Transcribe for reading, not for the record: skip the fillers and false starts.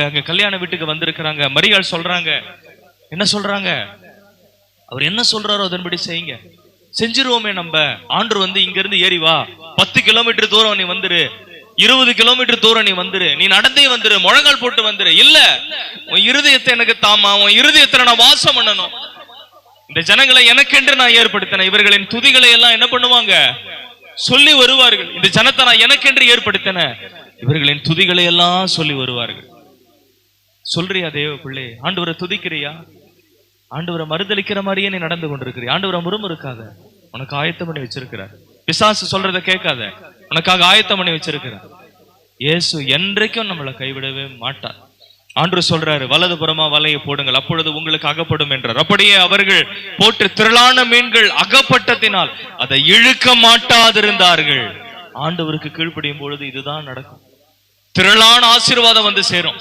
அங்க கல்யாண வீட்டுக்கு வந்திருக்கிறாங்க. மரியாள் சொல்றாங்க, என்ன சொல்றாங்க? அவர் என்ன சொல்றாரோ அதன்படி செய்யுங்க. செஞ்சிருவோமே நம்ம. ஆண்டவர் வந்து இங்க இருந்து ஏறி வா, 10 கிலோமீட்டர் தூரம் நீ வந்துரு, 20 கிலோமீட்டர் தூரம் நீ வந்துரு, நீ நடந்தே வந்துரு, முழங்கால் போட்டு வந்துரு. இல்ல, உன் இருதயத்தை எனக்கு தாமா, உன் இருதயத்துல நான் வாசம் பண்ணணும். இந்த ஜனங்களை எனக்கென்று நான் ஏற்படுத்தினேன். இவர்களின் துதிகளை எல்லாம் என்ன பண்ணுவாங்க? சொல்லி வருவார்கள். இந்த ஜனத்தை நான் எனக்கென்று ஏற்படுத்தினேன். இவர்களின் துதிகளை எல்லாம் சொல்லி வருவார்கள். சொல்றியா தேவ பிள்ளை? ஆண்டவரை துதிக்கிறியா? ஆண்டவரை மறுதளிக்கிற மாதிரியே நீ நடந்து கொண்டிருக்கிறியா? ஆண்டவரை முறுமுறுக்காத, உனக்கு ஆயத்தம் பண்ணி வச்சிருக்கிறார். பிசாசு சொல்றதை கேட்காத, உனக்காக ஆயத்தம் பண்ணி வச்சிருக்கிறார். இயேசு என்றைக்கும் நம்மளை கைவிடவே மாட்டார். ஆண்டவர் சொல்றாரு, வலது புறமா வலையை போடுங்கள், அப்பொழுது உங்களுக்கு அகப்படும் என்றார். அப்படியே அவர்கள் போட்டு திரளான மீன்கள் அகப்பட்டதினால் அதை இழுக்க மாட்டாதிருந்தார்கள். ஆண்டவருக்கு கீழ்ப்படியும் பொழுது இதுதான் நடக்கும். திரளான ஆசீர்வாதம் வந்து சேரும்.